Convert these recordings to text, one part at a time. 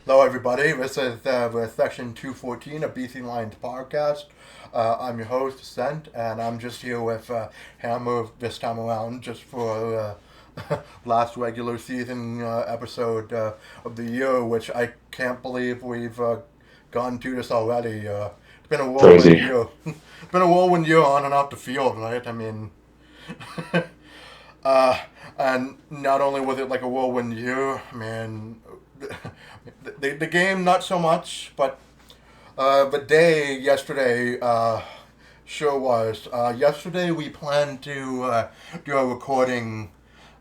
Hello, everybody. This is section 214 of BC Lions podcast. I'm your host, Ascent, and I'm just here with Hammer this time around just for last regular season episode of the year, which I can't believe we've gone to this already. It's been a whirlwind Crazy. year. It's been a whirlwind year on and off the field, right? I mean, uh, and not only was it like a whirlwind year, man, the game not so much, but the day yesterday sure was. Yesterday we planned to do a recording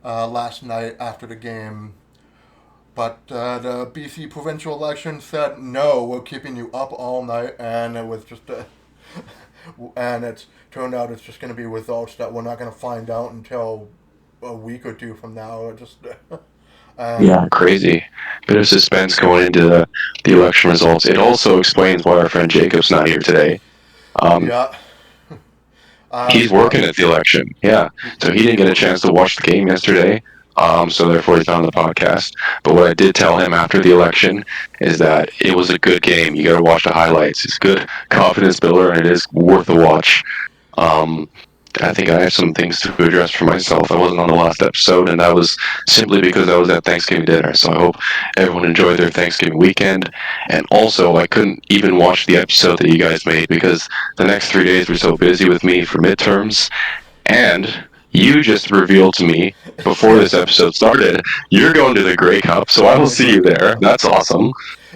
last night after the game, but the BC provincial election said no, we're keeping you up all night, and it was just and it's turned out it's just going to be results that we're not going to find out until a week or two from now. It just and Yeah, crazy. Bit of suspense going into the election results. It also explains why our friend Jacob's not here today. Um, yeah, he's yeah, working at the election. Yeah, so he didn't get a chance to watch the game yesterday. So therefore he's not on the podcast. But what I did tell him after the election is that it was a good game. You got to watch the highlights. It's good confidence builder, and it is worth a watch. Um, I think I have some things to address for myself. I wasn't on the last episode, and that was simply because I was at Thanksgiving dinner. So I hope everyone enjoyed their Thanksgiving weekend. And also, I couldn't even watch the episode that you guys made because the next 3 days were so busy with me for midterms. And you just revealed to me before yeah, this episode started, you're going to the Grey Cup, so I will the see Grey you Cup. there. That's awesome.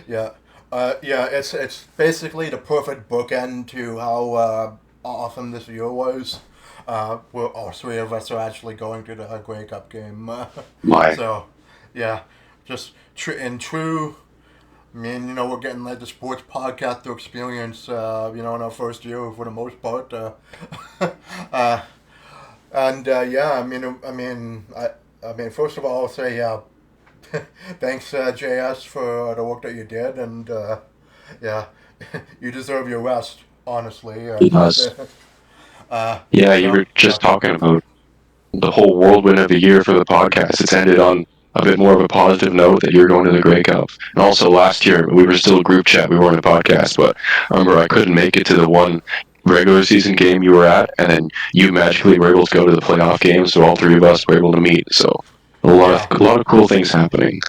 Yeah, yeah. It's basically the perfect bookend to how awesome this year was. We're all three of us are actually going to the Grey Cup game. My, So, yeah, just in true. I mean, we're getting like the sports podcast to experience. In our first year for the most part. Uh, and yeah, I mean, first of all, I'll say thanks, JS, for the work that you did, and yeah, you deserve your rest, honestly. because, yeah, you were Yeah, just talking about the whole whirlwind of a year for the podcast. It's ended on a bit more of a positive note that you're going to the Grey Cup. And also last year we were still a group chat, we weren't a podcast, but I remember I couldn't make it to the one regular season game you were at, and then you magically were able to go to the playoff game, so all three of us were able to meet. So yeah, a lot of cool things happening.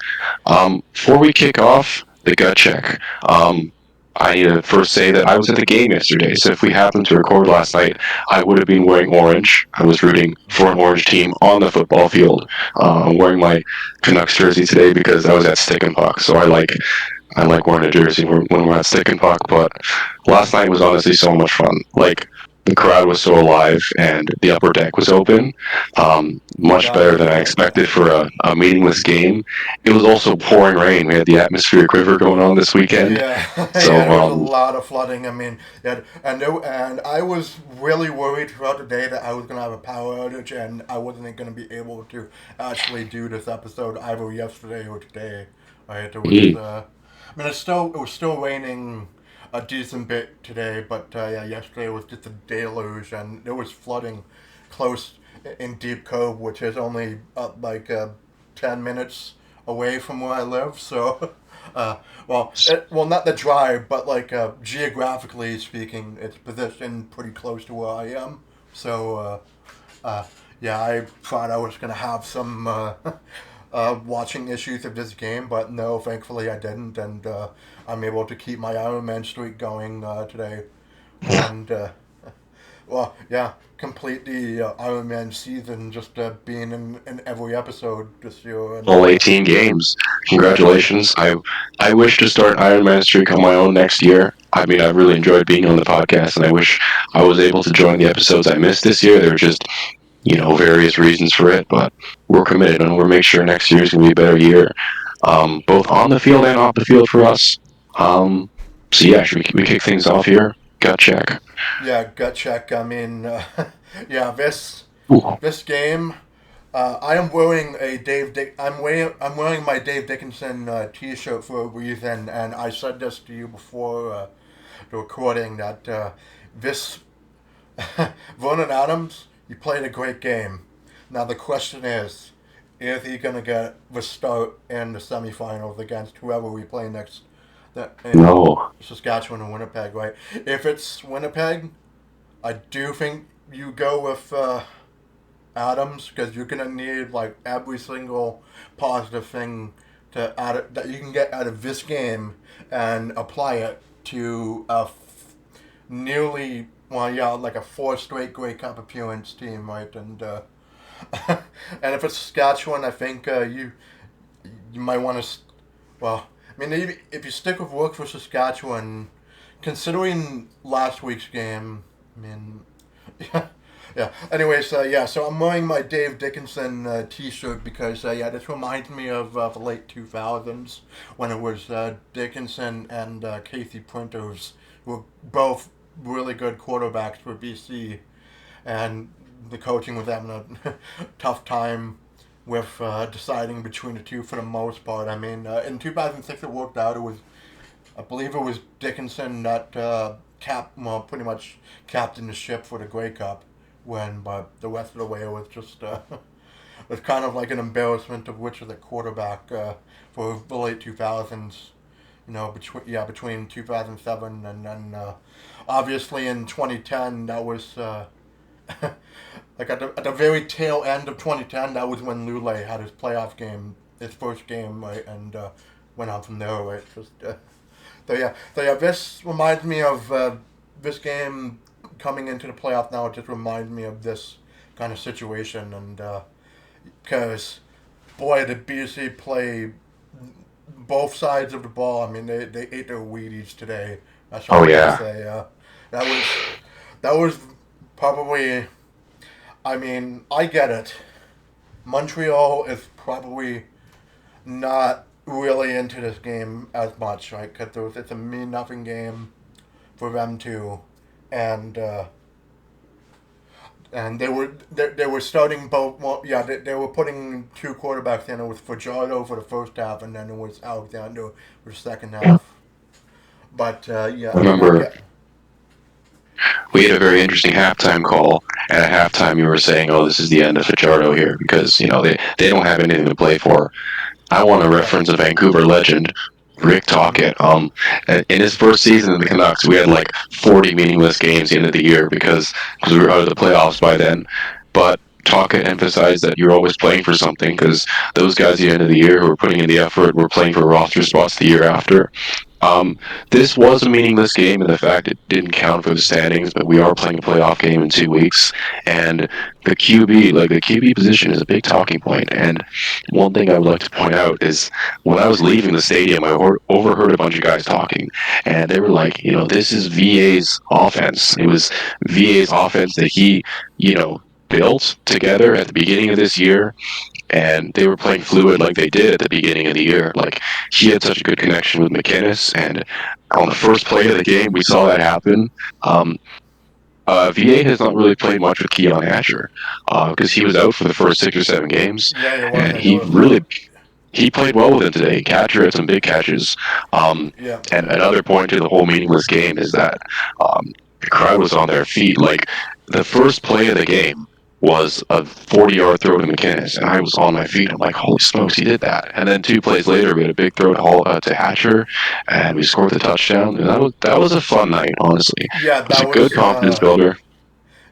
Before we kick off the gut check, I need to first say that I was at the game yesterday. So if we happened to record last night, I would have been wearing orange. I was rooting for an orange team on the football field. I'm wearing my Canucks jersey today because I was at Stick and Puck. So I like wearing a jersey when we're at Stick and Puck. But last night was honestly so much fun. Like the crowd was so alive and the upper deck was open. Much yeah, better than I expected for a meaningless game. It was also pouring rain. We had the atmospheric river going on this weekend. yeah, yeah. So There was a lot of flooding. I mean, yeah, and I was really worried throughout the day that I was gonna have a power outage and I wasn't gonna be able to actually do this episode either yesterday or today. Right? It was. I mean, it was still raining a decent bit today, but yeah, yesterday was just a deluge, and there was flooding close in Deep Cove, which is only like 10 minutes away from where I live. So, well, not the drive, but like geographically speaking, it's positioned pretty close to where I am. So, yeah, I thought I was gonna have some watching issues of this game, but no, thankfully I didn't, and I'm able to keep my Iron Man streak going today. And well, yeah, complete the Iron Man season, just being in every episode this year, and all 18 games. yeah, Congratulations. I wish to start Iron Man streak on my own next year. I mean, I've really enjoyed being on the podcast, and I wish I was able to join the episodes I missed this year. There were just, various reasons for it, but we're committed, and we'll make sure next year is going to be a better year, both on the field and off the field for us. So yeah, should we kick things off here? Gut check. yeah, gut check. I mean, yeah, Ooh. this game. I am wearing a I'm wearing my Dave Dickinson T-shirt for a reason, and I said this to you before the recording that this Vernon Adams, he played a great game. Now the question is, is he gonna get the start in the semifinals against whoever we play next? That in No. Saskatchewan and Winnipeg, right? If it's Winnipeg, I do think you go with Adams because you're gonna need like every single positive thing to add it, that you can get out of this game and apply it to nearly well, yeah, like a four straight Grey Cup appearance team, right? And and if it's Saskatchewan, I think you might want to. Well, I mean, if you stick with work for Saskatchewan, considering last week's game, I mean, yeah, yeah. Anyways, yeah. So I'm wearing my Dave Dickinson T-shirt because yeah, this reminds me of the late 2000s when it was Dickinson and Casey Printers were both really good quarterbacks for BC, and the coaching was having a tough time with deciding between the two for the most part. I mean, in 2006 it worked out. It was, I believe, it was Dickinson that pretty much captained the ship for the Grey Cup. When, but the rest of the way it was just was kind of like an embarrassment of which of the quarterback for the late 2000s. You know, between 2007 and then obviously in 2010 that was. Like at the very tail end of 2010, that was when Lule had his playoff game, his first game, right, and went on from there, right. Just so yeah, this reminds me of this game coming into the playoff now. It just reminds me of this kind of situation, and because boy, did BC play both sides of the ball. I mean, they ate their Wheaties today. That's all Oh I can yeah. say. That was that was probably. I mean, I get it. Montreal is probably not really into this game as much, right? Because it's a mean nothing game for them too, and they were starting both. Well, yeah, they were putting two quarterbacks in. It was Fajardo for the first half, and then it was Alexander for the second Yeah. half. But yeah, I I mean, I remember get. we had a very interesting halftime call, and at halftime you were saying, "Oh, this is the end of Fajardo here," because they don't have anything to play for. I want to Yeah. reference a Vancouver legend, Rick Mm-hmm. Tocchet. In his first season in the Canucks, we had like 40 meaningless games at the end of the year because we were out of the playoffs by then. But Tocchet emphasized that you're always playing for something because those guys at the end of the year who were putting in the effort were playing for roster spots the year after. Um, this was a meaningless game in the fact it didn't count for the standings, but we are playing a playoff game in 2 weeks, and the QB position is a big talking point. And one thing I would like to point out is when I was leaving the stadium, overheard a bunch of guys talking, and they were like, this is VA's offense. It was VA's offense that he, you know, built together at the beginning of this year, and they were playing fluid like they did at the beginning of the year. Like he had such a good connection with McInnes, and on the first play of the game, we saw that happen. Um, VA has not really played much with Keon Asher because he was out for the first 6 or 7 games, Yeah, it was. and I noticed that. he played well with him today. Catcher had some big catches. Um, Yeah. and another point to the whole meaningless game is that the crowd was on their feet. Like the first play of the game was a 40-yard throw to McInnes, and I was on my feet. I'm like, holy smokes, he did that. And then 2 plays later, we had a big throw to Hatcher, and we scored the touchdown. And that was a fun night, honestly. Yeah, It was that a good was. confidence builder.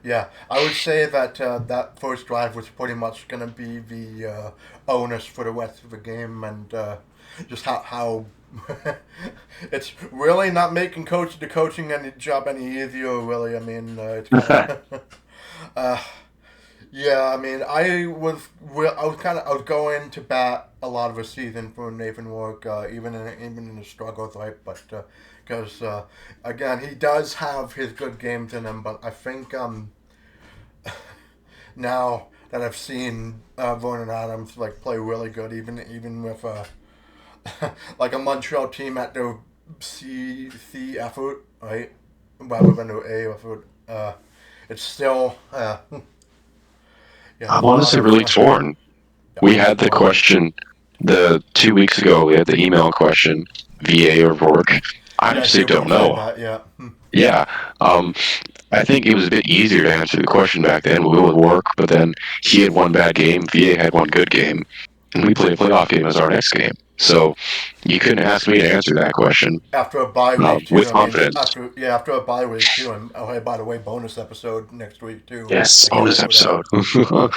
Yeah, I would say that that first drive was pretty much going to be the onus for the rest of the game, and just how it's really not making the coaching any job any easier. Really, I mean, it's kind of. uh, yeah, I mean, I was going to bat a lot of the season for Nathan Work, even in the struggles, right? But because again, he does have his good games in him, but I think now that I've seen Vernon Adams like play really good, even with like a Montreal team at their C effort, right, rather than their A effort, it's still yeah, I'm a lot honestly of really torn. yeah, We I'm had the torn. question the 2 weeks ago. We had the email question, VA or Rourke. I Yeah, I honestly hear don't people say know. that. Yeah. Yeah. Um, I think it was a bit easier to answer the question back then with work, but then he had one bad game, VA had one good game, and we played a playoff game as our next game. So you couldn't ask me to answer that question After a bye week too. with I mean, confidence. after a bye week too. And oh, hey, by the way, bonus episode next week too. Yes, I can't bonus wait for that. episode.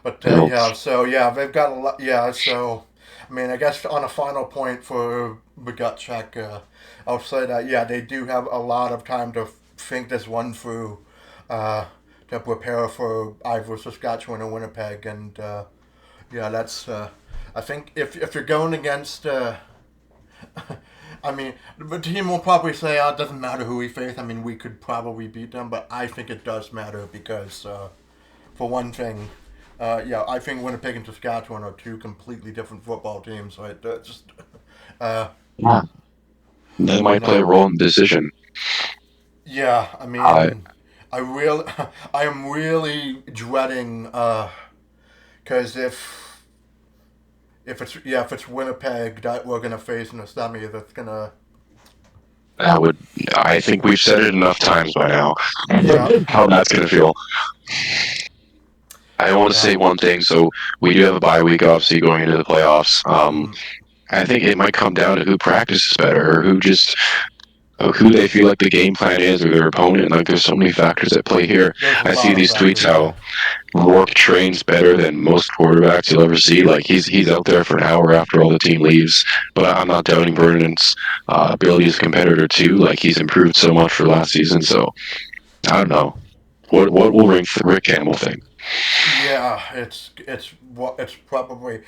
But You know, yeah, so yeah, they've got a lot. Yeah, so I mean, I guess on a final point for the gut check, I'll say that yeah, they do have a lot of time to think this one through, uh, to prepare for either Saskatchewan or Winnipeg, and yeah, that's. I think if you're going against. I mean, the team will probably say, "Oh, it doesn't matter who we face. I mean, we could probably beat them," but I think it does matter because, for one thing, yeah, I think Winnipeg and Saskatchewan are two completely different football teams. Right? Just, uh, yeah, that you might play a know, role in the decision. yeah. I Uh, mean, I really, I am really dreading, because if it's Winnipeg that we're gonna face in the semi, that's gonna that would, I think we've said it enough times by now. yeah, How that's gonna feel. I want to yeah. say one thing. So we do have a bye week, obviously, going into the playoffs. Mm. I think it might come down to who practices better, or who they feel like the game plan is, or their opponent. Like, there's so many factors at play here. There's a I see lot of these tweets factors, how yeah. Rourke trains better than most quarterbacks you'll ever see. Like, he's out there for an hour after all the team leaves. But I'm not doubting Vernon's ability as a competitor too. Like, he's improved so much for last season. So I don't know. What will Rick Campbell think? Yeah, it's probably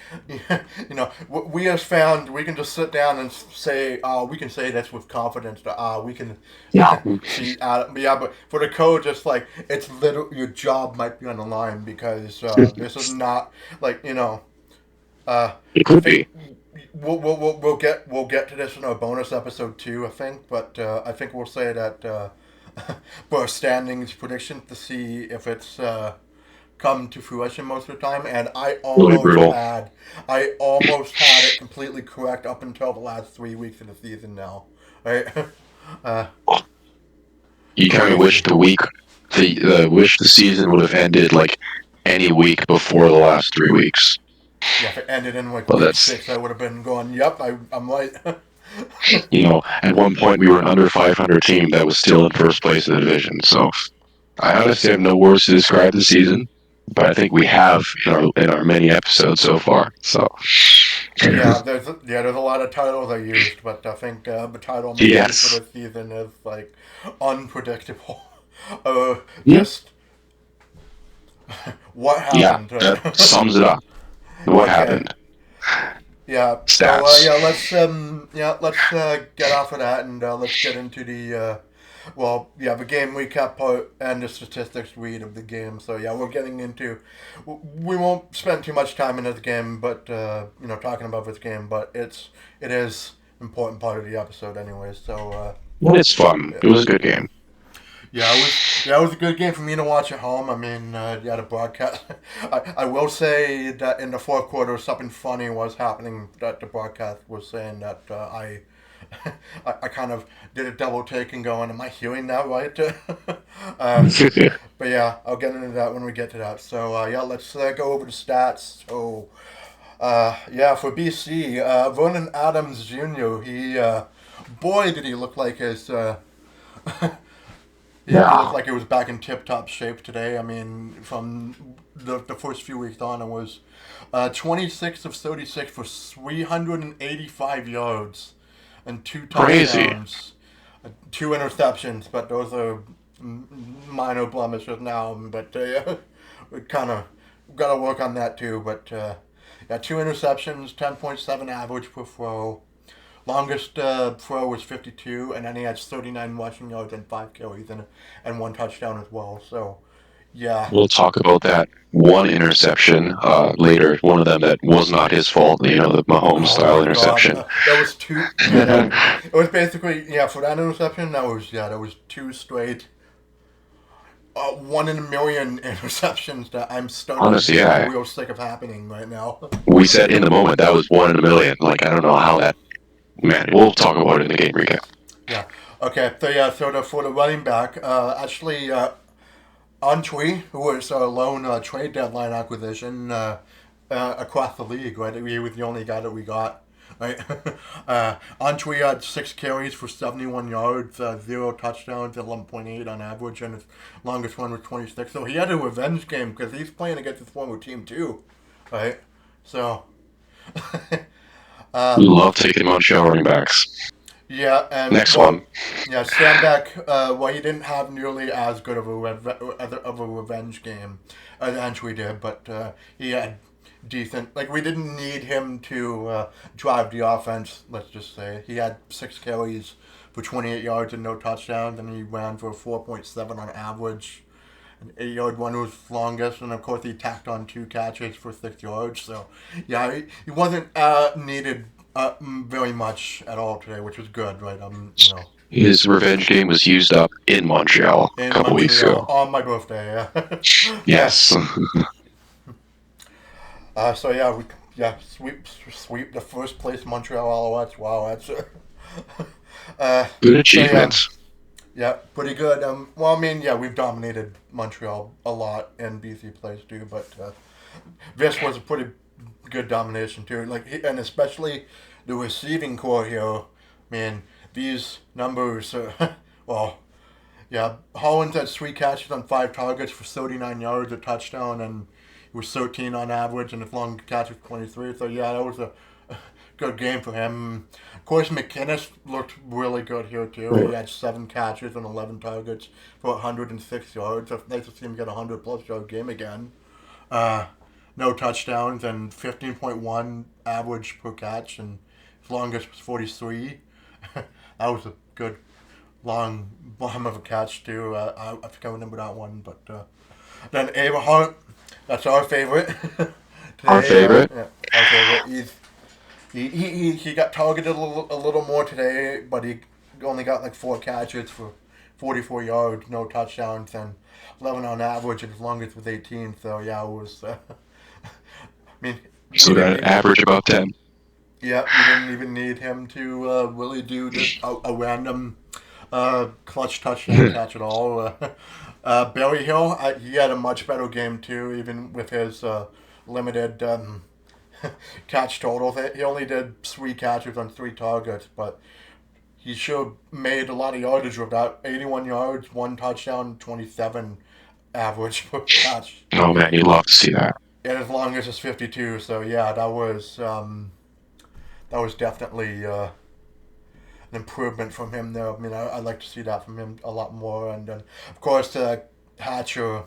we as found we can just sit down and say we can say this with confidence that we can Yeah, see yeah, but for the coach it's like it's literally your job might be on the line because this is not like it I could think be. we'll get to this in our bonus episode too, I think, but I think we'll say that for our standings prediction to see if it's come to fruition most of the time, and Really brutal. I almost had it completely correct up until the last 3 weeks of the season. Now, right? uh, You kind of Crazy. wish wish the season would have ended like any week before the last 3 weeks. Yeah, if it ended in like But week that's, 6, I would have been going, "Yep, I'm right." at one point we were an under 500 team that was still in first place in the division. So I honestly have no words to describe the season, but I think we have in our many episodes so far. So there's a lot of titles I used, but I think the title I'm gonna use for yes, this season is like unpredictable. Uh, yeah, just what yeah, happened, that right? sums it up. What Okay. happened? Yeah. So Stats. let's get off of that and let's get into the the game recap part and the statistics read of the game. So yeah, we're getting into. We won't spend too much time in this game, but talking about this game, but it is important part of the episode anyway. So It's fun. yeah. It was a good game. It was a good game for me to watch at home. I mean, yeah, the broadcast. I will say that in the fourth quarter, something funny was happening that the broadcast was saying that I kind of did a double take and going, "Am I hearing that right?" uh, but yeah, I'll get into that when we get to that. So yeah, let's go over the stats. So yeah, for BC, Vernon Adams Jr. He boy did he look like his. He looked Yeah, like he was back in tip-top shape today. I mean, from the first few weeks on, it was 26 of 36 for 385 yards and two crazy. touchdowns, two interceptions, but those are minor blemishes now. But yeah, we kind of got to work on that too. But yeah, two interceptions, 10.7 average per throw. Longest throw was 52, and then he had 39 rushing yards and 5 carries and one touchdown as well. So, yeah. We'll talk about that one interception later. One of them that was not his fault. The Mahomes Oh style my God, interception. that was two. Yeah, that it was basically for that interception. That was two straight, one in a million interceptions that I'm starting to Honestly, get yeah. real sick of happening right now. We said in the moment that was one in a million. Like, I don't know how that. Man, we'll talk about it in the game recap. Yeah. Okay, so yeah, for the running back, actually, Antwi, who was a lone trade deadline acquisition across the league, right? He was the only guy that we got, right? Antwi had 6 carries for 71 yards, 0 touchdowns, 11.8 on average, and his longest one was 26. So he had a revenge game because he's playing against his former team too, right? So, We um, love taking Montreal running backs. yeah, and Next well, one. yeah, Sandbeck. Well, he didn't have nearly as good of of a revenge game as Antwi did, but he had decent. Like we didn't need him to drive the offense. Let's just say he had 6 carries for 28 yards and no touchdowns, and he ran for 4.7 on average. An 8 yard one was longest, and of course he tacked on 2 catches for 6 yards. So, yeah, he wasn't needed very much at all today, which was good, right? His revenge game was used up in Montreal a In couple weeks Montreal ago. on my birthday. Yeah, yeah. Yes. So yeah, sweep the first place Montreal Alouettes. Wow, that's Good so yeah. achievement. Yeah, pretty good. Well, I mean, yeah, we've dominated Montreal a lot, and BC plays too, but this was a pretty good domination too. And especially the receiving core here. Man, these numbers. Well, yeah, Hollins had 3 catches on 5 targets for 39 yards, a touchdown, and he was 13 on average, and his long catch was 23. So yeah, that was a good game for him. Of course, McInnes looked really good here too. He had 7 catches and 11 targets for 106 yards. It's nice to see him get a 100+ yard game again. Uh, no touchdowns and 15.1 average per catch, and his longest was 43. That was a good long bomb of a catch too. I think I remember that one, but then Abraham, that's our favorite Our today. favorite. Yeah, our favorite. He got targeted a little more today, but he only got like 4 catches for 44 yards, no touchdowns, and 11 on average, and his longest was 18. So yeah, it was. I mean, we So didn't that even. average about 10. Yeah, we didn't even need him to really do a random clutch touchdown catch at all. Barry Hill, he had a much better game too, even with his limited catch totals. He only did 3 catches on 3 targets, but he sure made a lot of yardage with that. 81 yards, 1 touchdown, 27 average per catch. Oh man, you love to see that. And as long as it's 52, so yeah, that was definitely an improvement from him there. I mean, I'd like to see that from him a lot more. And then, of course, Hatcher,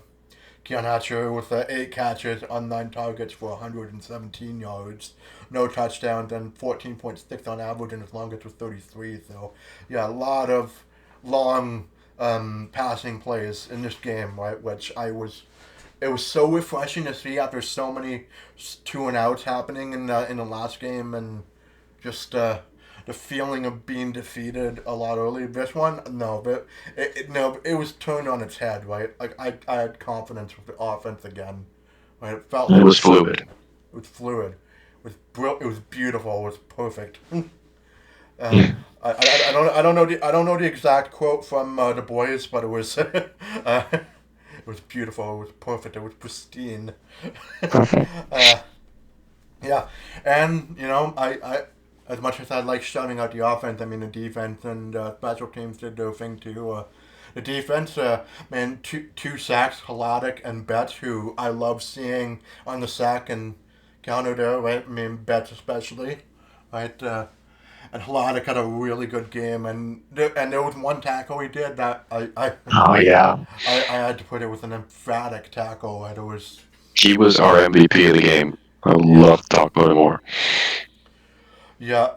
Keon Hatcher with 8 catches on 9 targets for 117 yards, no touchdowns, and 14.6 on average, and his longest was 33. So, yeah, a lot of long passing plays in this game, right? Which it was so refreshing to see after so many 2 and outs happening in the last game, and just the feeling of being defeated a lot earlier. This one, no, but no, it was turned on its head, right? Like I had confidence with the offense again, right? It felt It like was fluid. it was fluid, it was beautiful, it was perfect. Yeah. I don't know the exact quote from the boys, but it was it was beautiful, it was perfect, it was pristine. uh, Yeah, and as much as I like shouting out the offense, I mean the defense and special teams did their thing too. The defense, man, two sacks, Haladic and Betts, who I love seeing on the sack and counter there, right? I mean Betts especially, right? And Haladic had a really good game, and there was one tackle he did that Oh yeah. I had to put it with an emphatic tackle. Right? It was He was our MVP of the game. I would yeah. love to talk about it more. Yeah,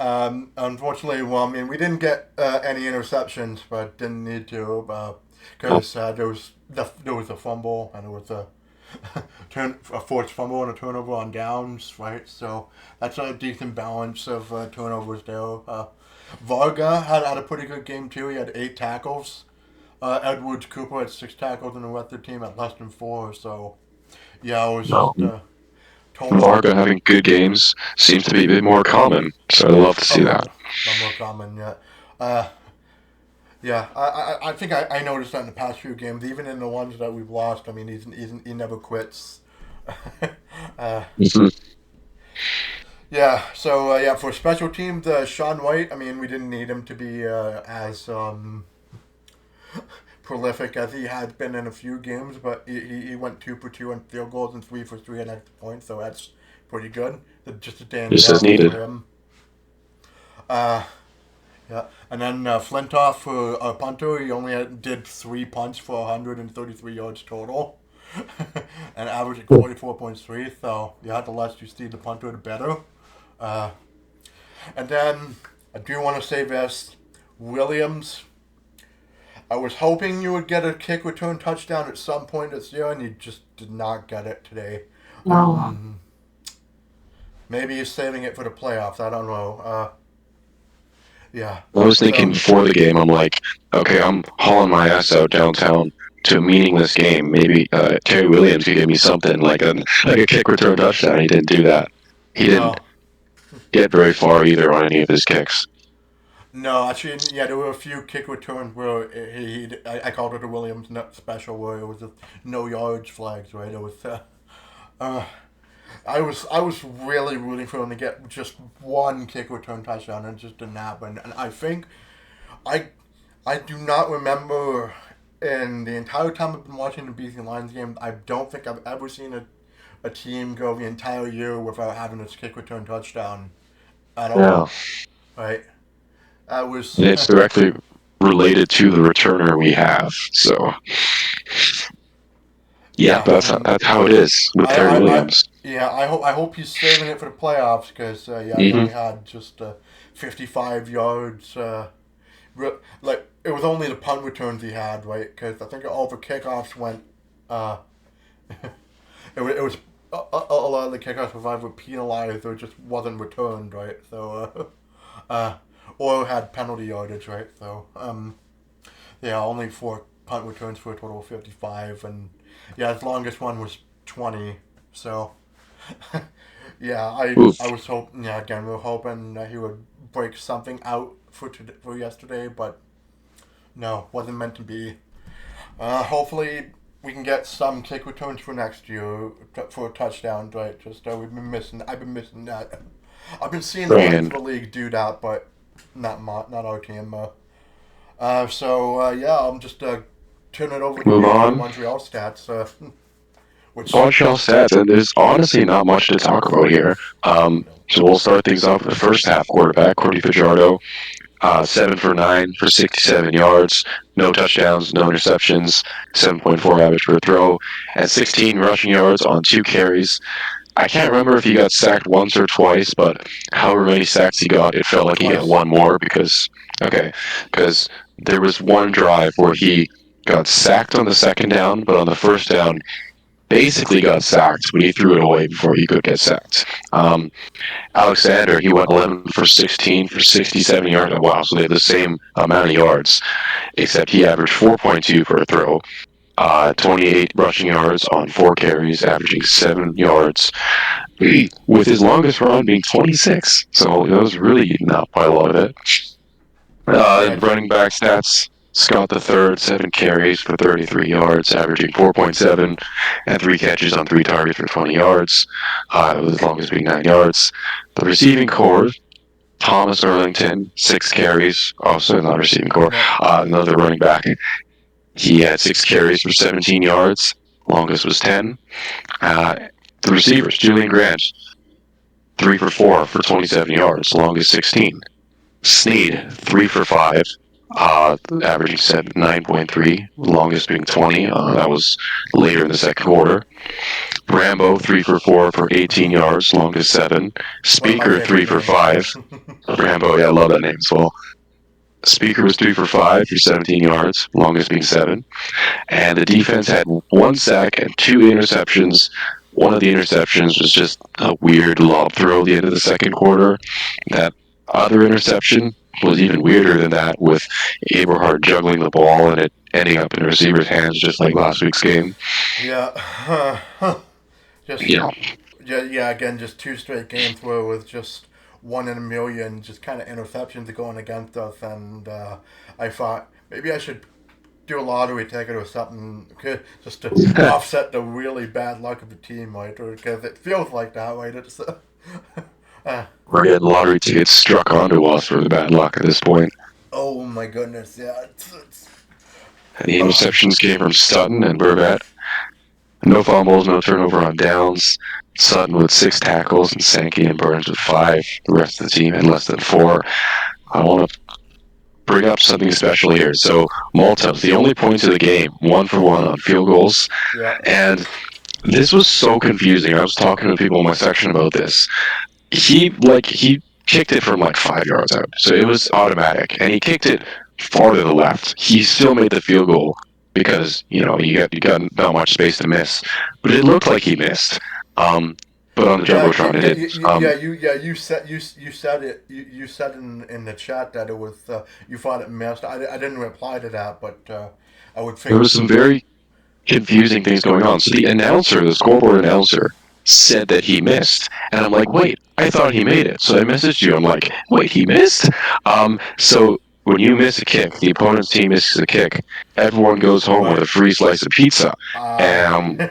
unfortunately, well, I mean, we didn't get any interceptions, but didn't need to because there was a fumble and there was a forced fumble and a turnover on downs, right? So that's a decent balance of turnovers there. Varga had a pretty good game too. He had 8 tackles. Edwards Cooper had 6 tackles, and the rest of the team had less than 4. So yeah, it was No. just total Varga having good games seems to be a bit more common, so I love to a see that. lot more common. Yeah. Uh, Yeah, I think I noticed that in the past few games, even in the ones that we've lost. I mean, he never quits. uh, Mhm. yeah, so yeah, for special teams, Sean White. I mean, we didn't need him to be as prolific as he has been in a few games, but he went 2 for 2 on field goals and 3 for 3 on extra points, so that's pretty good. Just a Just as standout for needed. him. Uh, yeah, and then Flintoff for punter, he only did 3 punts for 133 yards total, and averaging 44.3. So yeah, the less you see the punter, the better. Uh, and then I do want to say this, Williams. I was hoping you would get a kick return touchdown at some point this year, and you just did not get it today. Um, Maybe he's saving it for the playoffs. I don't know. Yeah. I was thinking So before the game, I'm like, okay, I'm hauling my ass out downtown to a meaningless game. Maybe Terry Williams could give me something like a kick return touchdown. He didn't do that. He didn't no, get very far either on any of his kicks. no. Actually, yeah, there were a few kick returns where I called it a Williams special, where it was just no yards flags. Right. It was. Uh, I was really rooting for him to get just one kick return touchdown, and it just didn't happen. And I think I I do not remember in the entire time I've been watching the BC Lions game. I don't think I've ever seen a team go the entire year without having its kick return touchdown at Yeah, all. Right? That was it's directly related to the returner we have. So yeah, yeah. I mean, that's how it is with Terry I Williams. yeah. I hope he's saving it for the playoffs because yeah, he Hmm. only had just 55 yards. Like it was only the punt returns he had, right? Because I think all the kickoffs went. Uh, it was a lot of the kickoffs were either penalized or just wasn't returned, right? So, or had penalty yardage, right? So, yeah, only 4 punt returns for a total of 55, and yeah, his longest one was 20. So, yeah, Oof. I was hoping, yeah, again, we were hoping that he would break something out for yesterday, but no, wasn't meant to be. Hopefully, we can get some kick returns for next year for a touchdown, right? Just we've been missing. I've been missing that. I've been seeing the rest of And the league do that, but not our team. So yeah, I'm just turn it over to move you for the on. Montreal stats, which Montreal stats, and there's honestly not much to talk about here. no. So we'll start things off with the first half quarterback, Cordy Fajardo, 7 for 9 for 67 yards, no touchdowns, no interceptions, 7.4 average per throw, and 16 rushing yards on 2 carries. I can't remember if he got sacked once or twice, but however many sacks he got, it felt like he got Twice. one more okay, because there was one drive where he got sacked on the second down, but on the first down, basically got sacked, but he threw it away before he could get sacked. Alexander, he went 11 for 16 for 67 yards. Wow, so they have the same amount of yards, except he averaged 4.2 per throw. 28 rushing yards on 4 carries, averaging 7 yards, with his longest run being 26. So that was really eating up by a lot of it. Yeah, Running back stats. Scott the third, 7 carries for 33 yards, averaging 4.7, and 3 catches on 3 targets for 20 yards, with his longest being 9 yards. The receiving core, Thomas Erlington, 6 carries, also not receiving core, no. another running back. He had 6 carries for 17 yards, longest was 10. Uh, the receivers, Julian Grant, 3 for 4 for 27 yards, longest 16. Snead, 3 for 5, averaging 9.3, longest being 20. That was later in the second quarter. Rambo, 3 for 4 for 18 yards, longest 7. One of my Speaker, three favorite for names. five. Rambo, yeah, I love that name as well. Speaker was 3 for 5 for 17 yards, longest being 7. And the defense had 1 sack and 2 interceptions. One of the interceptions was just a weird lob throw at the end of the second quarter. That other interception was even weirder than that, with Aberhart juggling the ball and it ending up in the receiver's hands, just like last week's game. Yeah. Just Yeah, yeah, yeah. Again, just two straight games where it was just one in a million just kind of interceptions going against us, and I thought maybe I should do a lottery ticket or something just to offset the really bad luck of the team, right? Because it feels like that, right? It's uh, We're getting lottery tickets struck onto us for the bad luck at this point. oh my goodness, yeah. And the Oh, interceptions came from Sutton and Burbett. No fumbles, no turnover on downs. Sutton with 6 tackles and Sankey and Burns with 5. The rest of the team had less than 4. I want to bring up something special here. So Malta, the only points of the game, 1 for 1 on field goals. yeah. And this was so confusing. I was talking to people in my section about this. He kicked it from like 5 yards out, so it was automatic, and he kicked it far to the left. He still made the field goal because you got not much space to miss, but it looked like he missed. Um, but on the jumbotron, it didn't. You said it. You said in the chat that it was you thought it missed. I didn't reply to that, but I would There think. was some very confusing things going on. So the scoreboard announcer, said that he missed, and I'm like, wait, I thought he made it. So I messaged you. I'm like, wait, he missed. So when you miss a kick, the opponent's team misses a kick, everyone goes home with Right. a free slice of pizza. And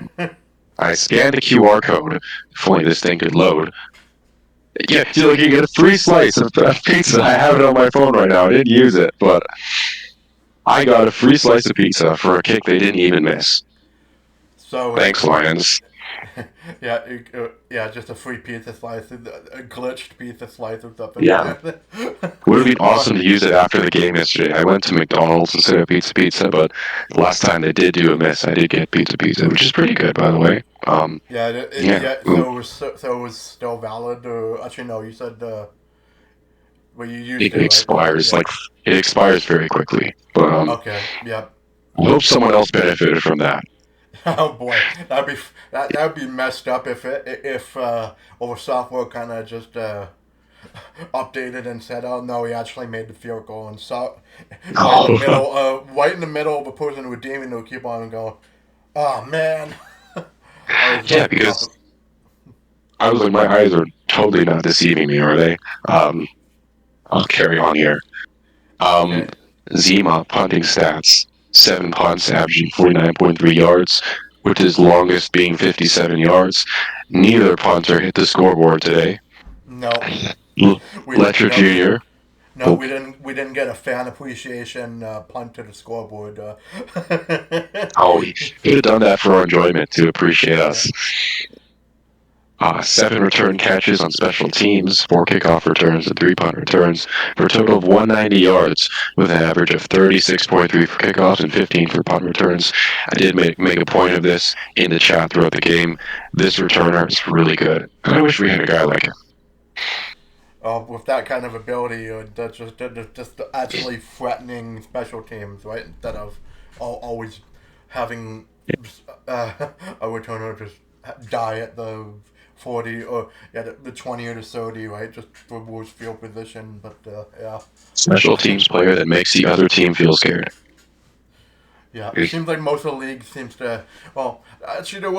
I scanned the QR code. If only this thing could load. Yeah, you get a free slice of pizza. I have it on my phone right now. I didn't use it, but I got a free slice of pizza for a kick they didn't even miss. so Thanks, Lions. yeah, just a free pizza slice, a glitched pizza slice or something. Yeah. Would have been awesome to use it after the game yesterday. I went to McDonald's instead of Pizza, but last time they did do a miss, I did get Pizza, which is pretty good, by the way. Yeah. Yeah. So it was still valid. Or actually, no. You said well, you used It it, right? expires Yeah. it expires very quickly. But Okay. Yeah. I hope someone else benefited from that. Oh boy, that'd be messed up if our software kind of just updated and said, "Oh no, he actually made the field goal," and saw right in the middle of a person redeeming, they'll keep on going, "Oh man." I was Yeah, like, because I was like, my eyes are totally not deceiving me, are they? Um, I'll carry on here. Um, okay. Zima punting stats: 7 punts, averaging 49.3 yards, with his longest being 57 yards. Neither punter hit the scoreboard today. No, we Letcher no Jr. no we didn't get a fan appreciation punt to the scoreboard. Oh, he could have done that for our enjoyment to appreciate Yeah. us. 7 return catches on special teams, 4 kickoff returns, and 3 punt returns for a total of 190 yards, with an average of 36.3 for kickoffs and 15 for punt returns. I did make a point of this in the chat throughout the game. This returner is really good, and I wish we had a guy like him. With that kind of ability, that's just actually threatening special teams, right? Instead of always having uh, a returner just die at the 40 or the 20 or the 30, right? Just for worst field position, but yeah. Special teams player that makes the other team feel scared. Yeah, it seems like most of the league seems to. Well, actually, there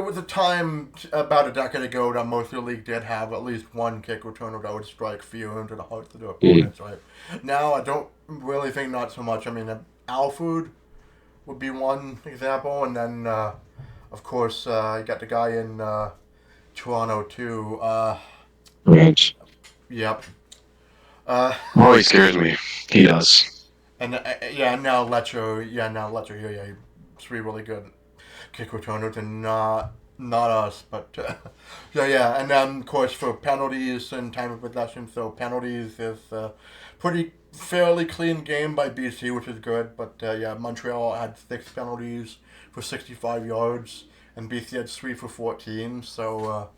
was a time about a decade ago that most of the league did have at least one kick returner that would strike fear into the hearts of their opponents. Right now, I don't really think not so much. I mean, Alfood would be one example, and then of course you got the guy in Toronto too. Right. Yep. Oh, he scares me. He does. And now Letcher here, yeah, three really good kick returners, and not us, but and then of course for penalties and time of possession. So penalties is pretty fairly clean game by BC, which is good. But Montreal had 6 penalties for 65 yards, and BC had 3 for 14. So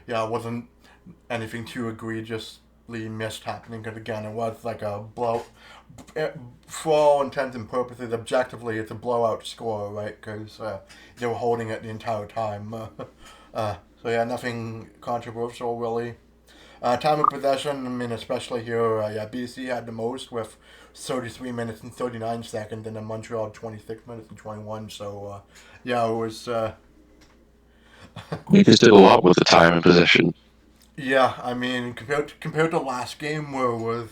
it wasn't anything too egregiously missed happening. Because again, it was like a blow. For all intents and purposes, objectively, it's a blowout score, right? Because they were holding it the entire time. Nothing controversial really. Time of possession, I mean, especially here, BC had the most with 33 minutes and 39 seconds, and then Montreal 26 minutes and 21. So, it was. We just did a lot with the time and possession. Yeah, I mean, compared to last game where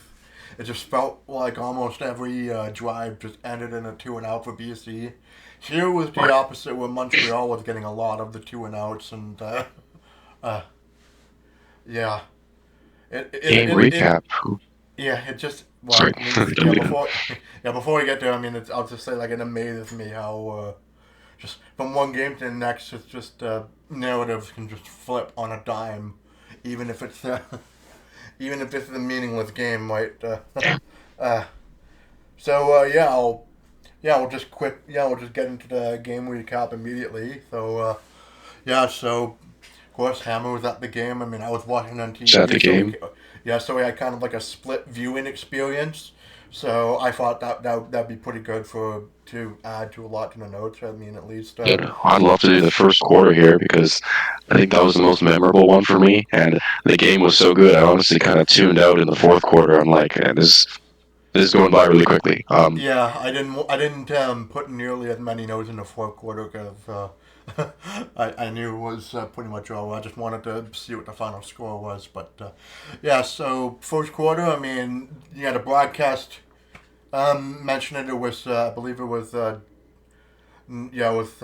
it just felt like almost every drive just ended in a two and out for BC. Here was the Right. opposite, where Montreal was getting a lot of the two and outs, and uh, yeah, Game it recap. yeah, it just Sorry, well, I mean, didn't yeah, mean to. before we get there, I mean, I'll just say like it amazes me how just from one game to the next, it's just narratives can just flip on a dime, even if it's even if this is a meaningless game, right? Uh, yeah, I'll just quit. Yeah, we'll just get into the game recap immediately. So of course Hammer was at the game. I mean, I was watching on Is that the TV, game? so we had kind of like a split viewing experience. So I thought that'd be pretty good for to add to a lot to the notes. I mean, at least Yeah, I'd love to do the first quarter here because I think that was the most memorable one for me, and the game was so good. I honestly kind of tuned out in the fourth quarter. I'm like, man, this is going by really quickly. Yeah, I didn't put nearly as many notes in the fourth quarter because I knew it was pretty much over. I just wanted to see what the final score was. But yeah, so first quarter, I mean, yeah, the broadcast mentioned it was I believe it was yeah, with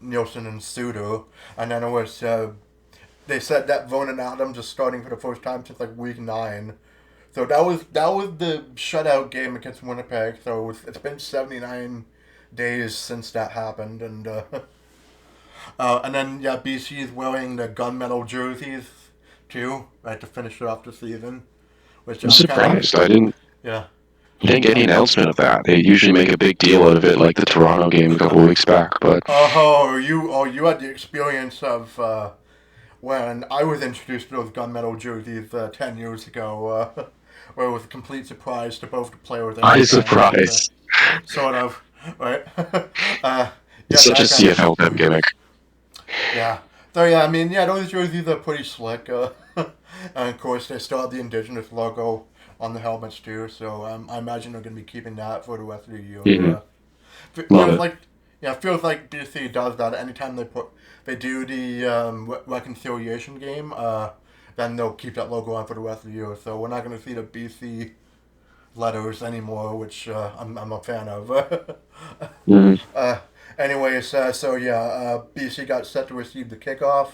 Nielsen and Sudo, and then it was they said that Vernon Adams is starting for the first time since like week 9. So that was the shutout game against Winnipeg. So it's been 79 days since that happened, and then yeah, BC is wearing the gunmetal jerseys too, right, to finish it off the season, which I'm I'm kind of surprised. yeah. I didn't get any announcement of that. They usually make a big deal out of it, like the Toronto game a couple of weeks back. But Oh, you had the experience of when I was introduced to those gunmetal jerseys 10 years ago, where it was a complete surprise to both the players and I the was fans, surprised. sort of, right? It's Yeah, such a that kind of CFL gimmick. yeah. So yeah, I mean, yeah, those jerseys are pretty slick, and of course they still have the indigenous logo on the helmets too. So I imagine they're going to be keeping that for the rest of the year. Hmm. Love Feels it. like yeah, feels like BC does that anytime they do the reconciliation game. Then they'll keep that logo on for the rest of the year. So we're not going to see the BC letters anymore, which I'm a fan of. Hmm. uh, BC got set to receive the kickoff.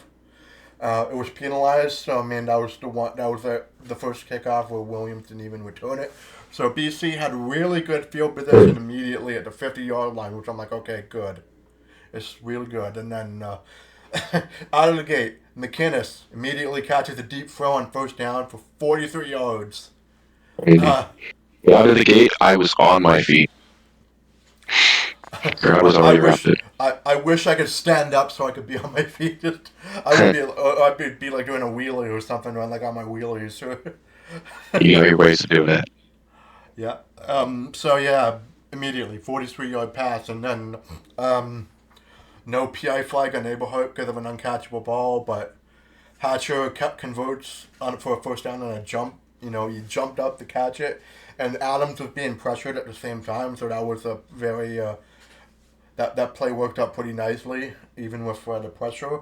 It was penalized, so I mean that was the one that was the first kickoff where Williams didn't even return it. So BC had really good field position immediately at the 50-yard line, which I'm like, okay, good, it's really good. And then out of the gate, McInnes immediately catches a deep throw on first down for 43 yards. Crazy. Uh, Out of the gate, I was on my feet. Crowd was I already wish erupted. I wish I could stand up so I could be on my feet. Just I would be I'd be like doing a wheelie or something, run like on my wheelies. You know your ways of doing it. Yeah. So yeah, immediately 43-yard pass, and then um, no PI flag on Aberhart because of an uncatchable ball, but Hatcher converts on for a first down on a jump. You know, he jumped up to catch it, and Adams was being pressured at the same time, so that was a very that play worked out pretty nicely, even with the pressure.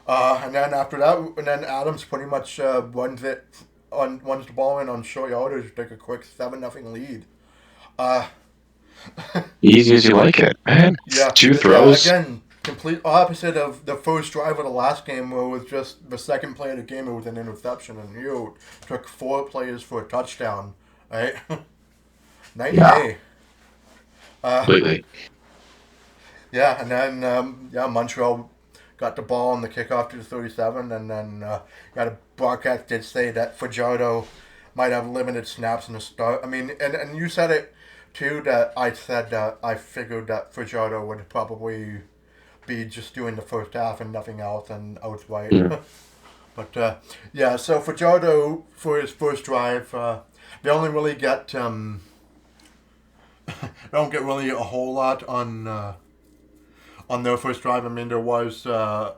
And then after that, and then Adams pretty much runs the ball in on short yardage to take a quick 7-0 lead. Uh, Easy as you like it, man. Two yeah. throws. Again, complete opposite of the first drive of the last game, where it was just the second play of the game. It was an interception, and you took 4 plays for a touchdown. Right, night and Yeah, day. Uh, completely. yeah, and then yeah, Montreal got the ball on the kickoff to the 37, and then yeah, the broadcast did say that Fajardo might have limited snaps in the start. I mean, and you said it too, that I said that I figured that Fajardo would probably be just doing the first half and nothing else, and I was right. Mm. But yeah, so Fajardo for his first drive, they only really get they don't get really a whole lot on their first drive. I mean, there was a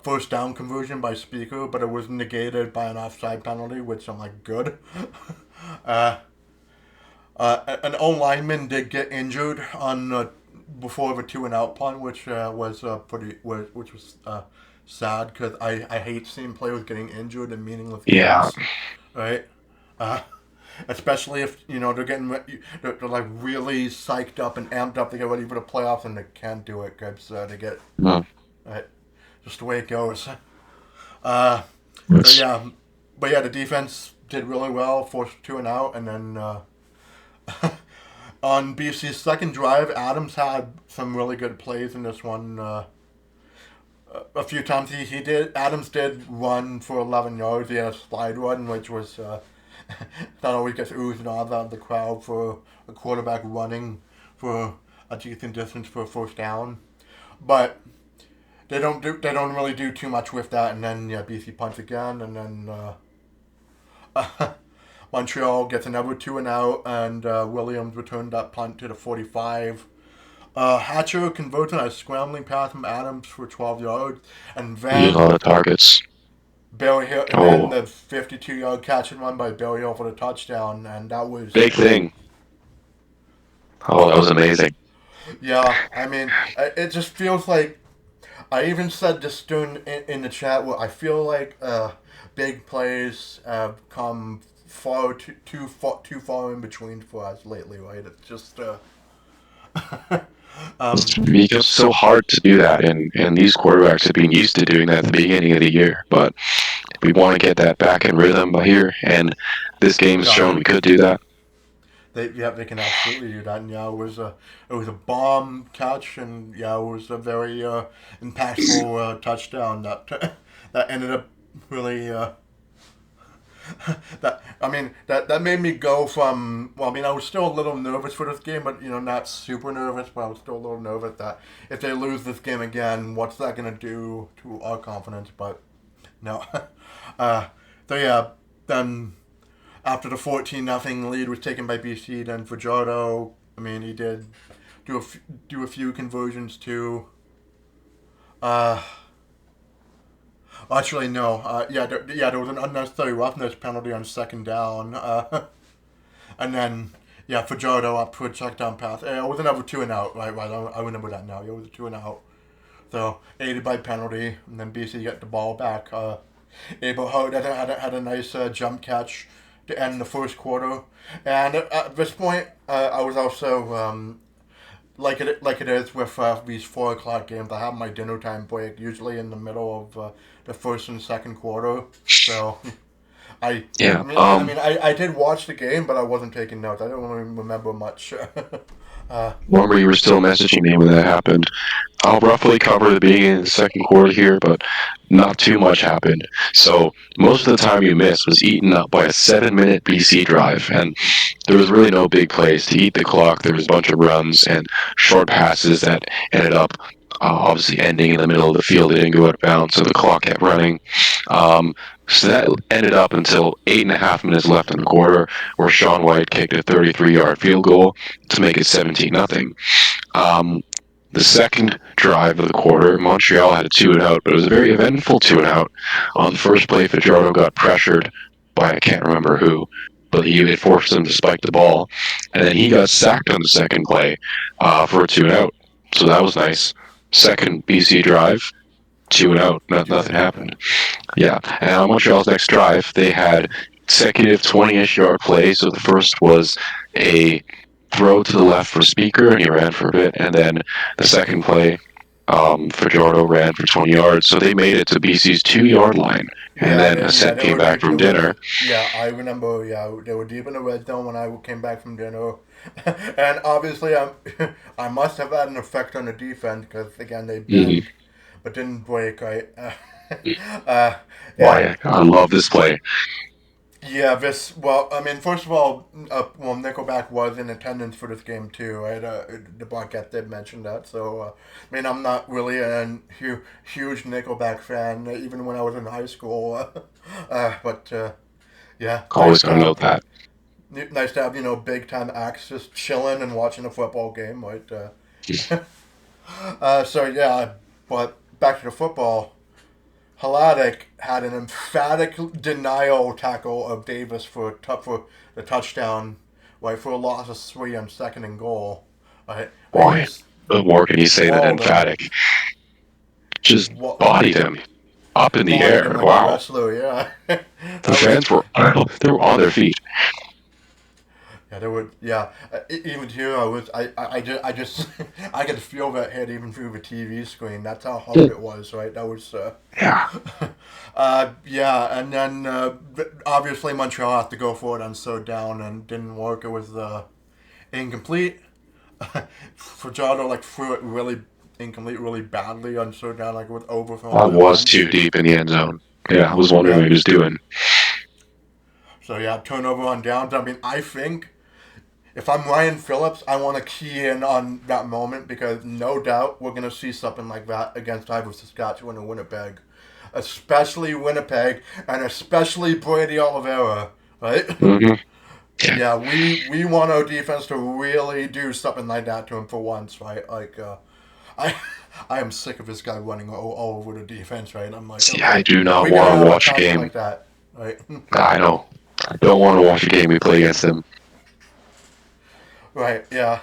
first down conversion by Speaker, but it was negated by an offside penalty, which I'm like, good. uh, an O lineman did get injured on before the two and out punt, which was pretty, which was sad because I hate seeing players getting injured in meaningless Yeah. games, right? Uh, Especially if they're they're like really psyched up and amped up to get ready for the playoffs and they can't do it because they get No, right. Just the way it goes. Uh, so it's yeah, but yeah, the defense did really well, forced two and out, and then on BC's second drive, Adams had some really good plays in this one. A few times he did Adams did run for 11 yards. He had a slide run, which was that always gets oohs and ahs out of the crowd for a quarterback running for a decent distance for a first down. But they don't really do too much with that, and then yeah, BC punts again, and then Montreal gets another two and out, and Williams returned that punt to the 45. Hatcher converted a scrambling pass from Adams for 12 yards, and he had a then lot of targets. Barry Hill, and then Oh, the 52-yard catch and run by Barry Hill for the touchdown, and that was big thing. Oh, that was amazing. yeah. I mean, it just feels like I even said this during in the chat where I feel like big plays have come far too far in between for us lately, right? It's just It's um, because so hard to do that, and these quarterbacks have been used to doing that at the beginning of the year. But we want to get that back in rhythm here, and this game's yeah, shown we could do that. they can absolutely do that. And yeah, it was a bomb catch, and yeah, it was a very impactful touchdown that that ended up really that I mean that made me go from well I mean I was still a little nervous for this game but not super nervous but I was still a little nervous that if they lose this game again what's that gonna do to our confidence but no uh, so yeah then after the 14-0 lead was taken by BC then Fajardo I mean he did do a few conversions too uh, actually no there was an unnecessary roughness penalty on second down and then, yeah, Fajardo up to a check down pass. It was another two and out, right? I remember that now. It was a two and out. So, aided by penalty, and then BC got the ball back. Abel Howard had a nice jump catch to end the first quarter. And at this point, I was also, like it is with these 4 o'clock games, I have my dinner time break usually in the middle of the first and second quarter. So, I Yeah. I did watch the game, but I wasn't taking notes. I don't really remember much. uh, Remember, you were still messaging me when that happened. I'll roughly cover the beginning of the second quarter here, but not too much happened. So most of the time you missed was eaten up by a 7-minute BC drive, and there was really no big plays to eat the clock. There was a bunch of runs and short passes that ended up obviously ending in the middle of the field. They didn't go out of bounds, so the clock kept running. So that ended up until 8.5 minutes left in the quarter, where Sean White kicked a 33-yard field goal to make it 17-0. Um, the second drive of the quarter, Montreal had a two and out, but it was a very eventful two and out. On the first play, Fajardo got pressured by I can't remember who, but it forced him to spike the ball, and then he got sacked on the second play for a two and out. So that was nice. Second BC drive, two and out, two nothing and out. happened. Yeah, and on Montreal's next drive, they had consecutive 20-ish yard plays. So the first was a throw to the left for Speaker, and he ran for a bit. And then the second play, Fajardo ran for 20 yards. So they made it to BC's 2-yard line. And Yeah, then Ascent they came were back deep in from the dinner. red. Yeah, I remember. Yeah, they were deep in the red zone when I came back from dinner, and obviously I must have had an effect on the defense because again they Mm-hmm. bent but didn't break. Right. Uh, and Why? I love this play. yeah, this. Well, I mean, first of all, Nickelback was in attendance for this game too, right? The broadcast did mention that. So, I mean, I'm not really a huge Nickelback fan, even when I was in high school. But yeah, Always got to note that. nice to have big time acts just chilling and watching a football game, right? So yeah, but back to the football. Haladic had an emphatic denial tackle of Davis for the touchdown, right, for a loss of 3 on second and goal. Right, he Why? just What more can you say than walled him. emphatic? Just Wa- bodied him. Up in the flying air. him like a Wow. wrestler. Yeah, The that was fans were they were on their feet. yeah. There were yeah. Even here, I just I could feel that hit even through the TV screen. That's how hard it was, right? That was. Yeah. Yeah, and then obviously Montreal had to go for it on third down and didn't work. It was incomplete. Fajardo like threw it really incomplete, really badly on third down, like with overthrown I by a was bunch. too deep in the end zone. Yeah, I was wondering Yeah. what he was doing. So yeah, turnover on downs. I mean, I think if I'm Ryan Phillips, I want to key in on that moment because no doubt we're gonna see something like that against either Saskatchewan or Winnipeg, especially Winnipeg and especially Brady Oliveira, right? Hmm. Yeah. Yeah, we want our defense to really do something like that to him for once, right? Like, I I am sick of this guy running all over the defense, right? I'm like, See, I okay, do not we gotta want to have a watch a concept game. like that, right? I know. I don't want to watch a game we play against them. Right, yeah.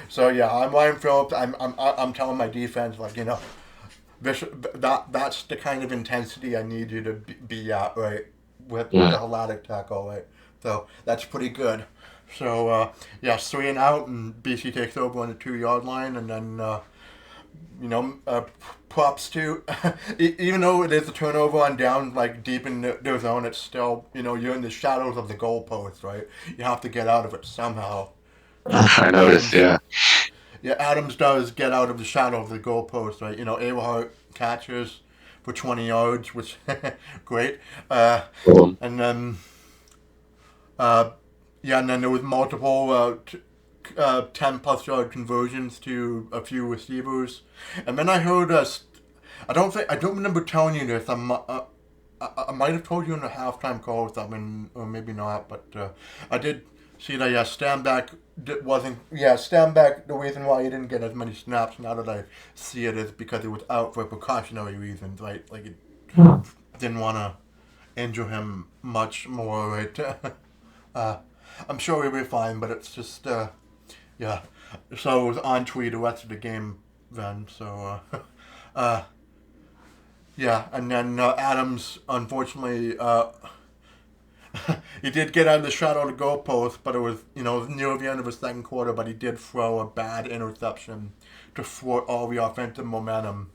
So yeah, I'm Ryan Phillips. I'm telling my defense like this that's the kind of intensity I need you to be at, right? With the Mm. Helatic tackle, right? So that's pretty good. So yeah, 3 and out, and BC takes over on the 2 yard line, and then you know, props to, even though it is a turnover on down, like deep in their zone, it's still, you're in the shadows of the goalpost, right? You have to get out of it somehow. So I noticed. Yeah. Yeah, Adams does get out of the shadow of the goalpost, right? Aberhart catches for 20 yards, which great. Um, And then, uh, yeah, and then there was multiple 10 plus yard conversions to a few receivers. And then I heard I don't remember telling you this. I might have told you in a halftime call or something, or maybe not, but I did see that, yeah, Stanback wasn't, yeah, Stanback, the reason why he didn't get as many snaps, now that I see it, is because he was out for precautionary reasons, right? Like, he didn't want to injure him much more, right? uh, I'm sure he'll be fine, but it's just, yeah. So it was on tweet the rest of the game then. So, yeah. And then Adams, unfortunately, he did get out of the shadow of the goalpost, but it was, near the end of the second quarter, but he did throw a bad interception to thwart all the offensive momentum.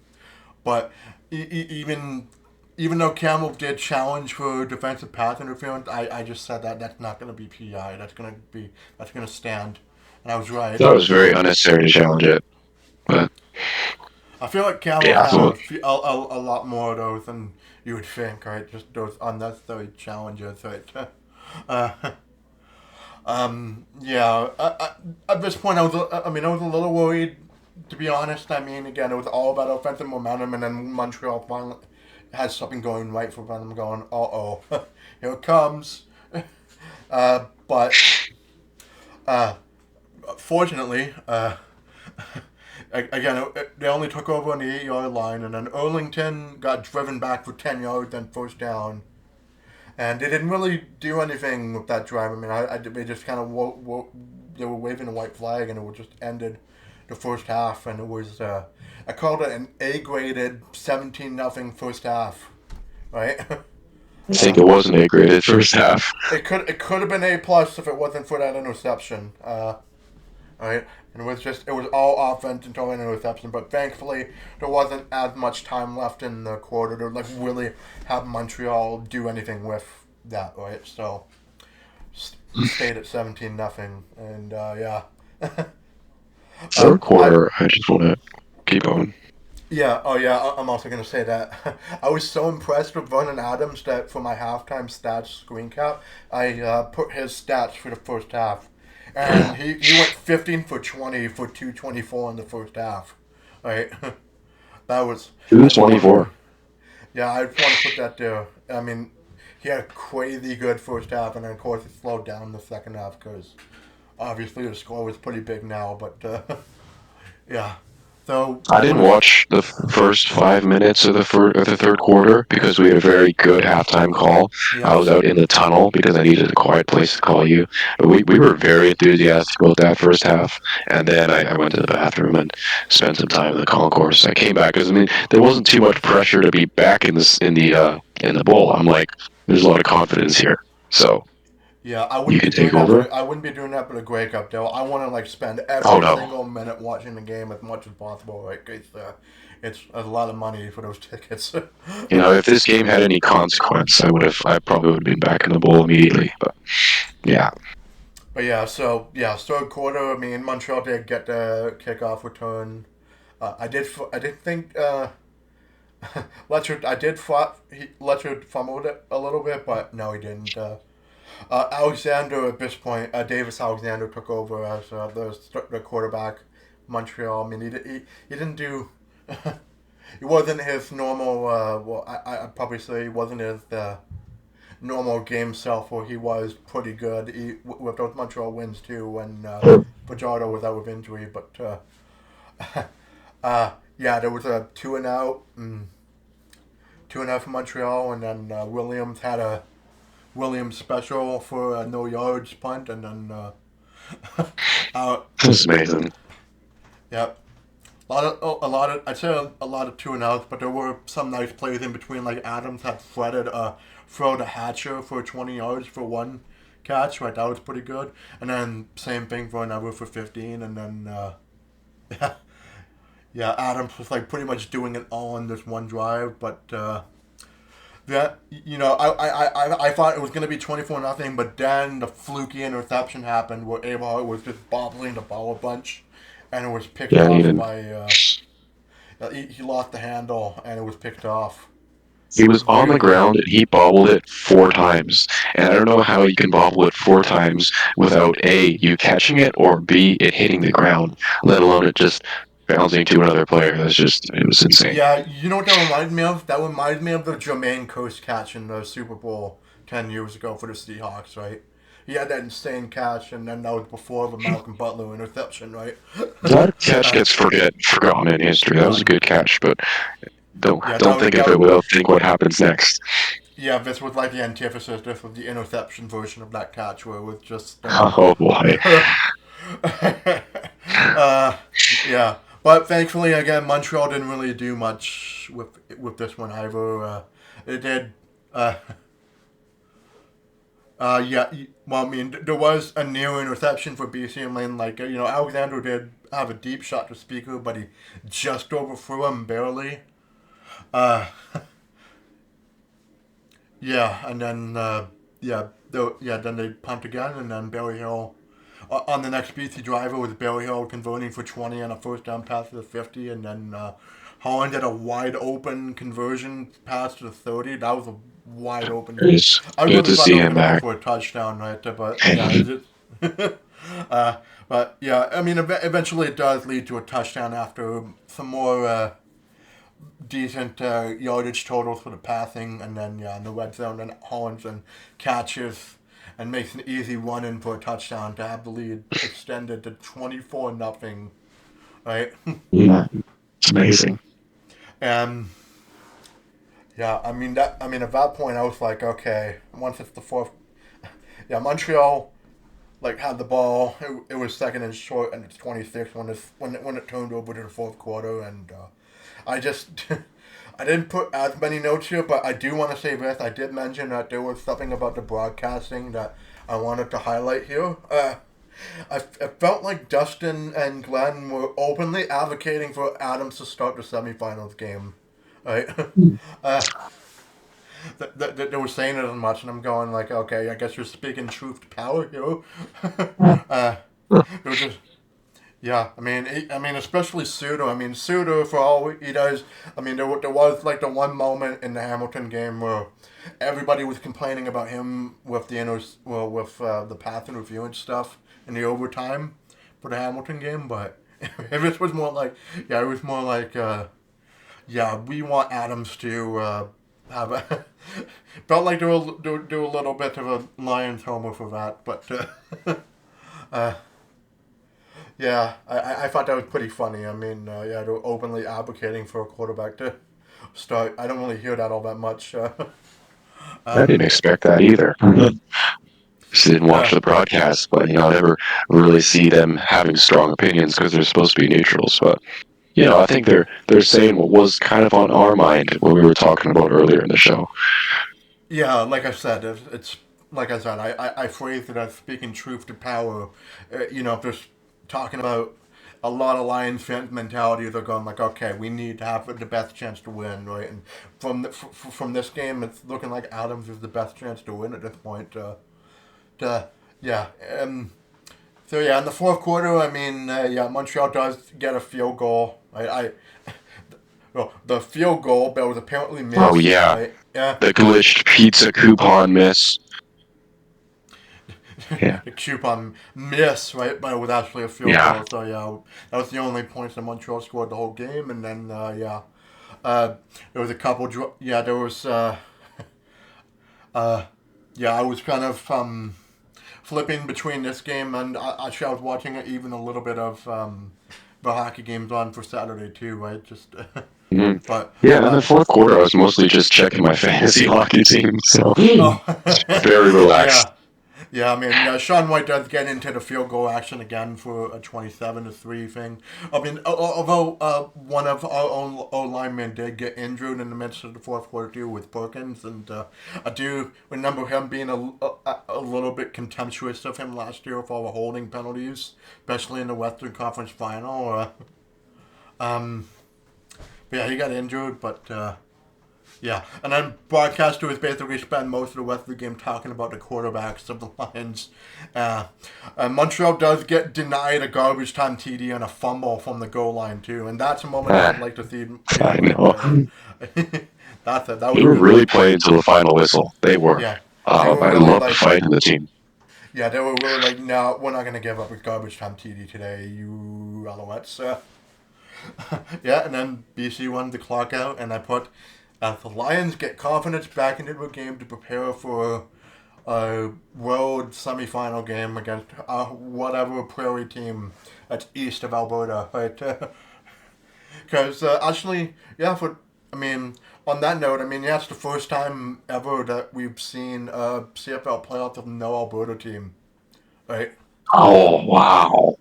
But even though Campbell did challenge for defensive pass interference, I just said that that's not going to be PI. That's going to stand. And I was right. thought it was very unnecessary to challenge it, but I feel like Campbell's yeah. had So a lot more of those than you would think, right? Just those unnecessary challenges, right? Uh, yeah. At this point, I mean, I was a little worried, to be honest. I mean, again, it was all about offensive momentum, and then Montreal finally has something going right for them. Going, oh, here it comes. But uh, fortunately, again, they only took over on the 8 yard line, and then Erlington got driven back for 10 yards and first down. And they didn't really do anything with that drive. I mean, they just kind of they were waving a white flag, and it just ended the first half. And it was I called it an A-graded 17-0 first half, right? I think it was an A graded first half. It could have been A+ if it wasn't for that interception. Right? And it was all offense until an interception. But thankfully, there wasn't as much time left in the quarter to like really have Montreal do anything with that, right? So stayed at 17-0, and yeah. Third I quarter, I just want to keep on. Yeah, oh yeah, I'm also gonna say that I was so impressed with Vernon Adams that for my halftime stats screen cap, I put his stats for the first half, and he went 15 for 20 for 224 in the first half, right? that was Two I just want to, 24. yeah, I just want to put that there. I mean, he had a crazy good first half, and then of course it slowed down in the second half because obviously the score was pretty big now, but yeah. So I what didn't is? watch the first 5 minutes of the third quarter because we had a very good halftime call. I was Yes. out in the tunnel because I needed a quiet place to call you. But we were very enthusiastic about that first half, and then I went to the bathroom and spent some time in the concourse. I came back because I mean there wasn't too much pressure to be back in this in the bowl. I'm like, there's a lot of confidence here, so Yeah, I you wouldn't be can take doing that over. for I wouldn't be doing that for the Grey Cup though. I want to like spend Oh every no. single minute watching the game as much as possible. Like it's a lot of money for those tickets. You know, if this game had any consequence, I probably would have been back in the bowl immediately. But yeah, But yeah, so yeah, third quarter. I mean, Montreal did get the kickoff return. I did think Letcher. I did thought Letcher fumbled it a little bit, but no, he didn't. Alexander at this point, Davis Alexander took over as the quarterback. Montreal. I mean, he didn't do. He wasn't his normal. Well, I'd probably say he wasn't his normal game self, where he was pretty good with those Montreal wins too when Fajardo was out with injury. But yeah, there was a two and out, 2.5 for Montreal, and then Williams had a Williams special for a no yards punt, and then it was amazing. yeah, a lot of I'd say a lot of two and outs, but there were some nice plays in between. Like Adams had threaded a throw to Hatcher for 20 yards for one catch, right? That was pretty good. And then same thing for another for 15, and then yeah, yeah, Adams was like pretty much doing it all in this one drive, but. That I thought it was gonna be 24-0, but then the fluky interception happened where Abel was just bobbling the ball a bunch, and it was picked Yeah, and off even by he lost the handle and it was picked off. he was on the Really, ground and he bobbled it 4 times. And I don't know how you can bobble it 4 times without A, you catching it, or B, it hitting the ground, let alone it just bouncing to another player. It was insane. yeah. You know what that reminds me of? That reminds me of the Jermaine Coast catch in the Super Bowl 10 years ago for the Seahawks, right? He had that insane catch, and then that was before the Malcolm Butler interception, right? That catch uh, gets forgotten in history. That was a good catch, but yeah, don't think of it without think what happens next. yeah, this was like the antithesis. This was the interception version of that catch, where it was just Oh boy. uh, yeah. But thankfully, again, Montreal didn't really do much with this one either. It did. Yeah. Well, I mean, there was a near interception for BC and Lane. Like Alexander did have a deep shot to Speaker, but he just overthrew him barely. Uh, yeah, and then then they punt again, and then Barry Hill on the next BC driver was Barry Hill converting for 20 on a first down pass to the 50, and then Holland had a wide open conversion pass to the 30. That was a wide open. It's I good really to thought see that was him going to go back. for a touchdown, right? But yeah, is it? But yeah, I mean, eventually it does lead to a touchdown after some more decent yardage totals for the passing, and then yeah, in the red zone, and Holland and catches and makes an easy run in for a touchdown to have the lead extended to 24-0, right? Yeah, it's amazing. And yeah, I mean at that point I was like, okay, once it's the fourth, yeah, Montreal like had the ball. It was second and short, and it's 26 when it turned over to the fourth quarter, and I just I didn't put as many notes here, but I do want to say this. I did mention that there was something about the broadcasting that I wanted to highlight here. I felt like Dustin and Glenn were openly advocating for Adams to start the semifinals game. Right? uh, they were saying it as much, and I'm going like, okay, I guess you're speaking truth to power here. They were just yeah, I mean, especially Suter. I mean, Suter for all he does. I mean, there was like the one moment in the Hamilton game where everybody was complaining about him with the path interference stuff in the overtime for the Hamilton game. But it was more like it was more like yeah, we want Adams to have a. Felt like do a little bit of a Lions homer for that, but. Uh, Yeah, I thought that was pretty funny. I mean, yeah, they're openly advocating for a quarterback to start. I don't really hear that all that much. I didn't Um, expect that either. Just didn't watch uh, the broadcast, but I never really see them having strong opinions because they're supposed to be neutrals. But I think they're saying what was kind of on our mind when we were talking about earlier in the show. yeah, like I said, it's like I said, I phrased it as speaking truth to power. If they're talking about a lot of Lions fans' mentality, they're going like, okay, we need to have the best chance to win, right? And from this game, it's looking like Adams is the best chance to win at this point. To yeah, so yeah, in the fourth quarter, I mean, yeah, Montreal does get a field goal. Well, the field goal that was apparently Oh missed, yeah, right? Yeah, the glitched pizza coupon miss. Yeah, the coupon miss, right? But it was actually a field yeah. goal. So yeah, that was the only points that Montreal scored the whole game. And then there was a couple. Yeah, there was. Uh, yeah, I was kind of flipping between this game and actually I was watching even a little bit of the hockey games on for Saturday too, right? Just Mhm. but Yeah, and in the fourth quarter, I was mostly just checking my fantasy hockey team, so oh very relaxed. yeah. Yeah, I mean, yeah, Sean White does get into the field goal action again for a 27-3 thing. I mean, although one of our own O linemen did get injured in the midst of the fourth quarter too with Perkins, and I do remember him being a little bit contemptuous of him last year for all the holding penalties, especially in the Western Conference Final. Um, but yeah, he got injured, but yeah, and then broadcasters basically spend most of the rest of the game talking about the quarterbacks of the Lions. Montreal does get denied a garbage time TD and a fumble from the goal line too, and that's a moment I'd Ah, like to see. I Right know. there. That They was a were good really moment. playing to the final whistle. They were. Yeah, they were I really love the like, fight in the team. yeah, they were really like, no, we're not gonna give up a garbage time TD today, you Alouettes. Yeah, and then BC won the clock out, and I put the Lions get confidence back into the game to prepare for a road semifinal game against whatever prairie team that's east of Alberta, right? Because actually, yeah, I mean, on that note, I mean, yeah, it's the first time ever that we've seen a CFL playoff with no Alberta team, right? Oh wow,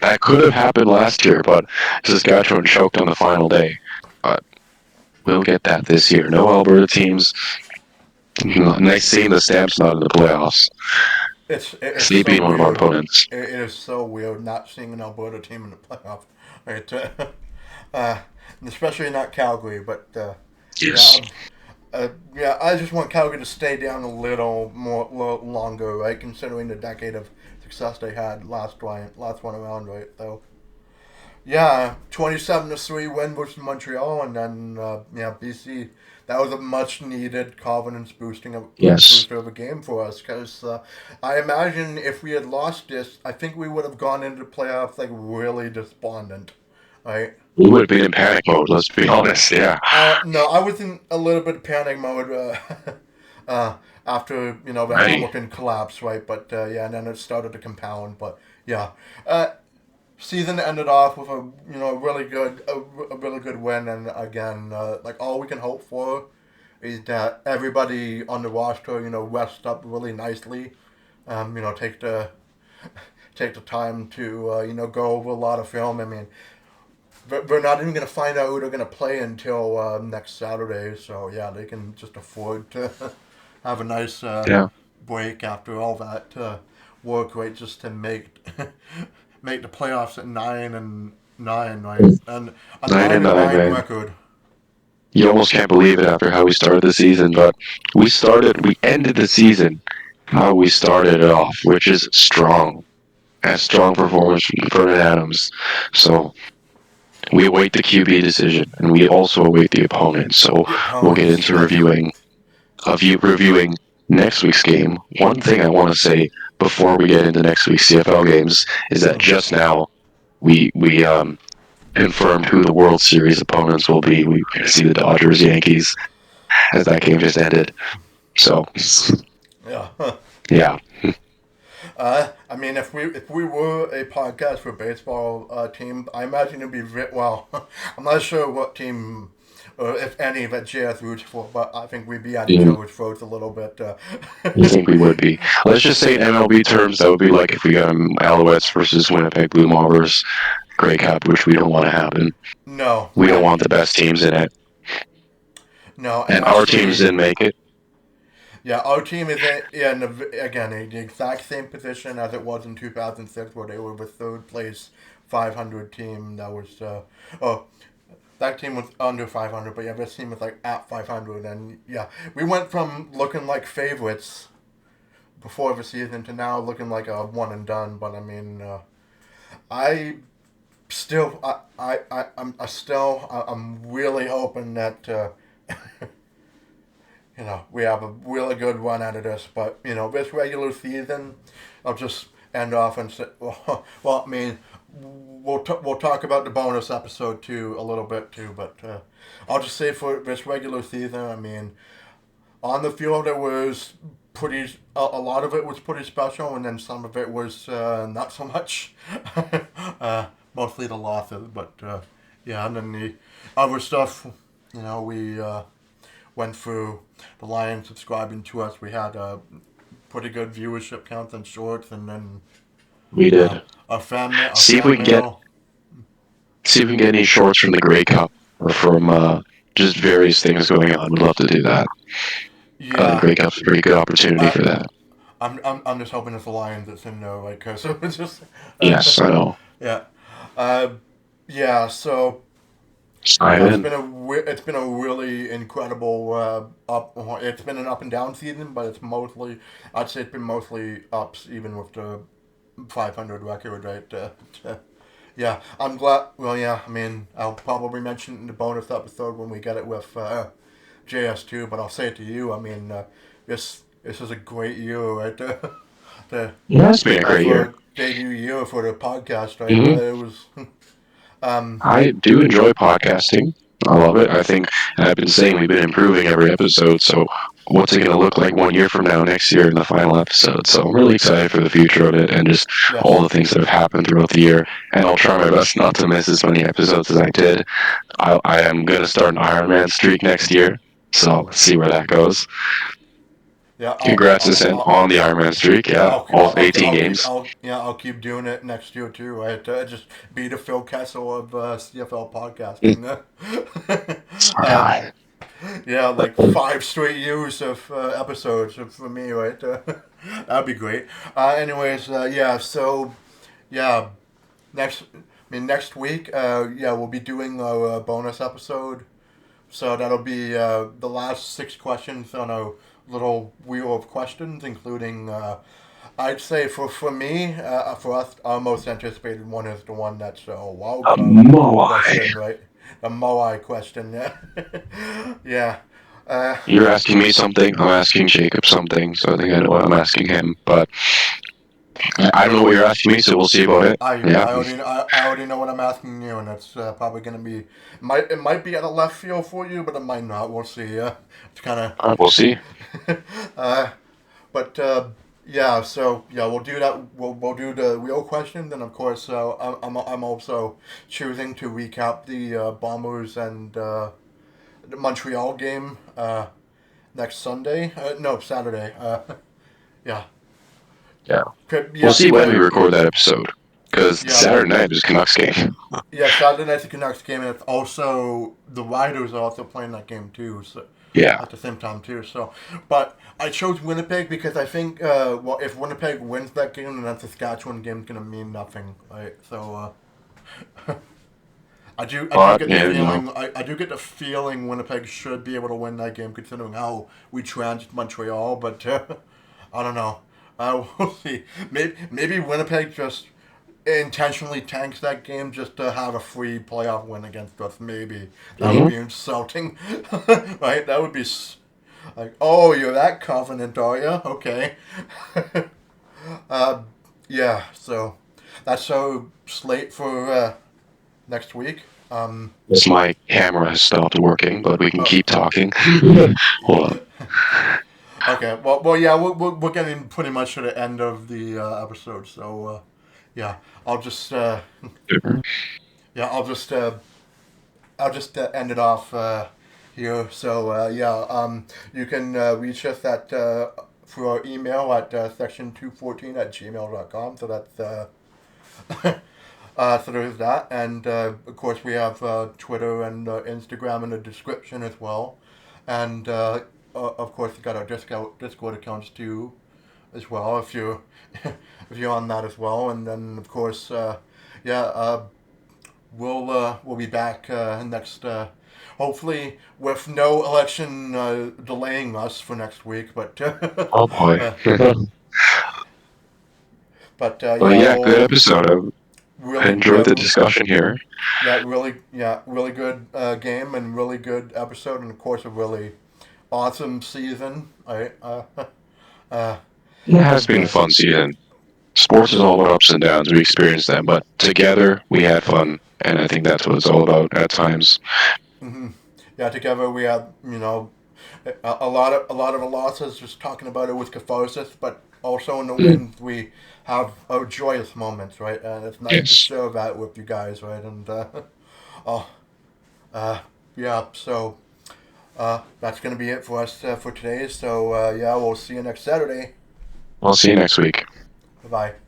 that could have happened last year, but Saskatchewan choked on the final day. But we'll get that this year. No Alberta teams. Nice seeing the Stamps not in the playoffs. It's They so being one of our weird. opponents. It is so weird not seeing an Alberta team in the playoff, right? Especially not Calgary, but Yes. yeah, yeah. I just want Calgary to stay down a little more longer, right? Considering the decade of success they had last one around, right? So yeah, 27-3 win versus Montreal, and then yeah, BC. That was a much needed confidence Yes. booster of a game for us because I imagine if we had lost this, I think we would have gone into the playoffs like really despondent, right? We would have been in panic mode. Let's be honest. Yeah. No, I was in a little bit of panic mode after the Ready. Hamilton collapse, right? But yeah, and then it started to compound. But yeah, uh, season ended off with a really good win, and again, like all we can hope for is that everybody on the roster rests up really nicely. Take the time to go over a lot of film. I mean, we're not even going to find out who they're going to play until next Saturday. So yeah, they can just afford to have a nice Yeah. break after all that work, right? Just to make make the playoffs at 9-9, right? And a Nine nine and and nine, nine man. record. You almost can't believe it after how we started the season, but we ended the season how we started it off, which is strong. A strong performance from Vernon Adams. So we await the QB decision, and we also await the opponent. So The we'll get opponents, into yep. reviewing next week's game. One thing I want to say before we get into next week's CFL games is that just now we confirmed who the World Series opponents will be. We see the Dodgers Yankees as that game just ended. So Yeah. yeah, I mean, if we were a podcast for baseball team, I imagine it'd be well. I'm not sure what team, or if any, that JS roots for, but I think we'd be at each You, other's throats a little bit. you think we would be? Let's just say in MLB terms, that would be like if we got Alouettes versus Winnipeg Blue Bombers Grey Cup, which we don't want to happen. No, We don't and want the best teams in it, no, and and our teams actually, didn't make it. yeah, our team is again in the exact same position as it was in 2006, where they were the third place 500 team. That was oh, that team was under 500, but yeah, this team was like at 500, and yeah, we went from looking like favorites before the season to now looking like a one and done. But I mean, I still, I'm really hoping that we have a really good run out of this. But this regular season, I'll just end off and say, well, I mean, we'll talk about the bonus episode too a little bit too, but I'll just say for this regular season, I mean, on the field it was pretty. A lot of it was pretty special, and then some of it was not so much. Mostly the losses, but yeah, and then the other stuff, we went through the Lions subscribing to us. We had a pretty good viewership count on shorts, and then We uh, did. our fan See if we can get mail. see if we can get any shorts from the Grey Cup or from just various things going on. We'd love to do that. The Yeah, Grey Cup's a pretty good opportunity I for that. I'm just hoping it's the Lions that's in there, like, so it's just Yes, I know. yeah, uh, yeah. So Sign yeah, in. it's been a really incredible up. It's been an up and down season, but it's mostly, I'd say it's been mostly ups, even with the 500 record, right? Yeah, I'm glad. Well, yeah, I mean, I'll probably mention it in the bonus episode when we get it with JS2, but I'll say it to you. I mean, this is a great year, right? The Yeah, it's been a great year. for debut year for the podcast, right? Hmm. It was. um, I do enjoy podcasting. I love it. I think I've been saying we've been improving every episode. So what's it going to look like 1 year from now, next year in the final episode? So I'm really excited for the future of it and just all yes. the things that have happened throughout the year. And I'll try my best not to miss as many episodes as I did. I am going to start an Ironman streak next year. So let's see where that goes. Yeah, Congrats, Ascent, on the Ironman streak. yeah, Yeah, all 18 games. I'll keep doing it next year too. Right, just be the Phil Kessel of CFL Mm, podcasting. smart uh, guy. yeah, like 5 straight years of episodes for me, right? That'd be great. Anyways, yeah. So yeah, next week, yeah, we'll be doing a bonus episode. So that'll be the last 6 questions on a little wheel of questions, including, I'd say for me, for us, our most anticipated one is the one that's a wild card Moai. question, right? The Moai question, yeah. Yeah. Uh, You're asking me something. I'm asking Jacob something. So I think I know what I'm asking him. But I don't know what you're asking me. So we'll see about it. Yeah. I already know what I'm asking you, and it's probably gonna be it might be at a left field for you, but it might not. We'll see. It's kind We'll see. of but yeah, so yeah, we'll do that. We'll do the real questions, and of course, I'm also choosing to recap the Bombers and the Montreal game next Sunday. No, Saturday. Yeah, Yeah. We'll yeah, see when we record that episode. Because yeah, Saturday night is Canucks game. yeah. Saturday night's the Canucks game, and it's also the Riders are also playing that game too. So Yeah. at the same time too. So, but I chose Winnipeg because I think well, if Winnipeg wins that game, then that Saskatchewan game's gonna mean nothing, right? So I do But, get the yeah, feeling I do get the feeling Winnipeg should be able to win that game considering how we trounced Montreal, but I don't know. We'll see. Maybe Winnipeg just intentionally tanks that game just to have a free playoff win against us. Maybe that would hmm be insulting, right? That would be like, oh, you're that confident, are you? Okay. uh, yeah. So that's our slate for next week. my camera has stopped working, but we can Oh, keep talking. Hold on. Okay. Well, yeah, we're getting pretty much to the end of the episode, so yeah, I'll just yeah, I'll just end it off here. So yeah, you can reach us at through our email at section214 at gmail.com. So that's so there's that, and of course we have Twitter and Instagram in the description as well, and of course we got our Discord accounts too, as well if you if you're on that as well, and then of course yeah we'll be back next. Hopefully, with no election delaying us for next week, but Oh boy. but Well, yeah, yeah, good we'll episode. I really enjoyed the discussion here. really good game and really good episode, and of course a really awesome season. I uh, Yeah, it has and been a fun season. Sports is all about ups and downs. We experienced them, but together we had fun, and I think that's what it's all about at times. mhm. Yeah, together we had a lot of the losses. Just talking about it with catharsis, but also in the Mm. wins we have joyous moments, right? And it's nice to Yes. share that with you guys, right? And oh, uh, yeah. So that's gonna be it for us for today. So yeah, we'll see you next Saturday. I'll see you next week. Bye bye.